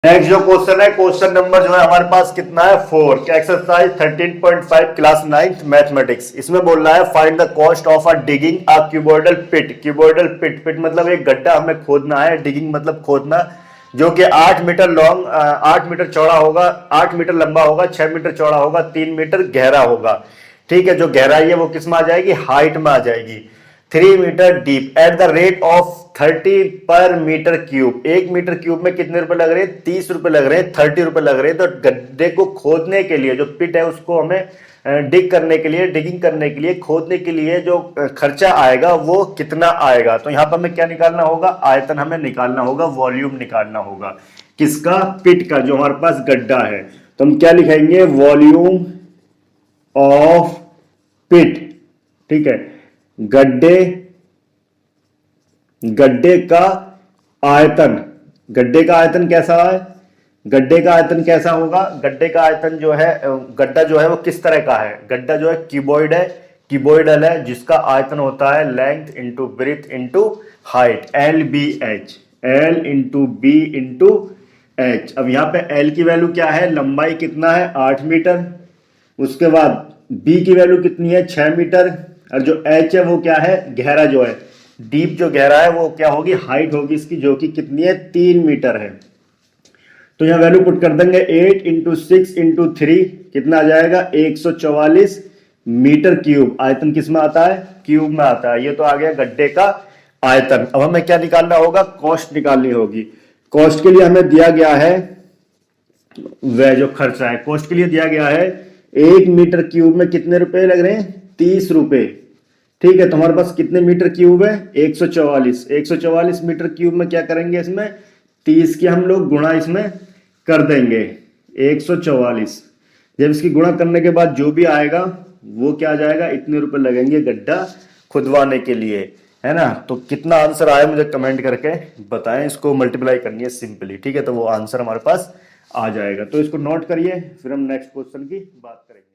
Next जो question है, question number जो है हमारे पास कितना है 4, क्या एक्सरसाइज 13.5 क्लास 9th मैथमेटिक्स। इसमें बोल रहा है find the cost of a digging a cuboidal pit. Cuboidal pit, pit मतलब एक गड्ढा हमें खोदना है, डिगिंग मतलब खोदना, जो कि 8 मीटर लॉन्ग, 8 मीटर चौड़ा होगा, 8 मीटर लंबा होगा, 6 मीटर चौड़ा होगा, 3 मीटर गहरा होगा। ठीक है, जो गहराई है वो किस में आ जाएगी, हाइट में आ जाएगी। 3 metre deep at the rate of 30 per metre cube. 1 metre cube में कितने रुपए लग रहे हैं, 30 रुपए लग रहे हैं, 30 रुपए लग रहे हैं। तो गड्ढे को खोदने के लिए, जो पिट है उसको हमें डिग करने के लिए, डिगिंग करने के लिए, खोदने के लिए जो खर्चा आएगा वो कितना आएगा। तो यहां पर हमें क्या निकालना होगा, आयतन हमें निकालना होगा, वॉल्यूम निकालना होगा। किसका, पिट का, जो हमारे पास गड्ढा है। तो हम क्या लिखेंगे, वॉल्यूम ऑफ पिट। ठीक है, गड्ढे, गड्ढे का आयतन। गड्ढे का आयतन कैसा है, गड्ढे का आयतन कैसा होगा, गड्ढे का आयतन जो है, गड्ढा जो है वो किस तरह का है, गड्ढा जो है क्यूबॉइड है, क्यूबॉइडल है, जिसका आयतन होता है length into breadth into height, L B H, L into B into H. अब यहां पे एल की वैल्यू क्या है, लंबाई कितना है 8 मीटर, उसके बाद बी की वैल्यू कितनी है 6 मीटर, और जो एच है वो क्या है, गहरा जो है, डीप जो गहरा है वो क्या होगी, हाइट होगी इसकी, जो कि कितनी है 3 मीटर है। तो यहां वैल्यू पुट कर देंगे 8 इंटू 6 इंटू 3, कितना आ जाएगा 144 मीटर क्यूब। आयतन किस में आता है, क्यूब में आता है। ये तो आ गया गड्ढे का आयतन। अब हमें क्या निकालना होगा, कॉस्ट निकालनी होगी। कॉस्ट के लिए हमें दिया गया है वह जो खर्चा है, कॉस्ट के लिए दिया गया है 1 मीटर क्यूब में कितने रुपए लग रहे हैं, 30 रुपए। ठीक है, तो हमारे पास कितने मीटर क्यूब है, 144। 144 मीटर क्यूब में क्या करेंगे, इसमें 30 की हम लोग गुणा इसमें कर देंगे 144। जब इसकी गुणा करने के बाद जो भी आएगा वो क्या आ जाएगा, इतने रुपए लगेंगे गड्ढा खुदवाने के लिए, है ना। तो कितना आंसर आया मुझे कमेंट करके बताएं। इसको मल्टीप्लाई करनी है सिंपली, ठीक है, तो वो आंसर हमारे पास आ जाएगा। तो इसको नोट करिए, फिर हम नेक्स्ट क्वेश्चन की बात करेंगे।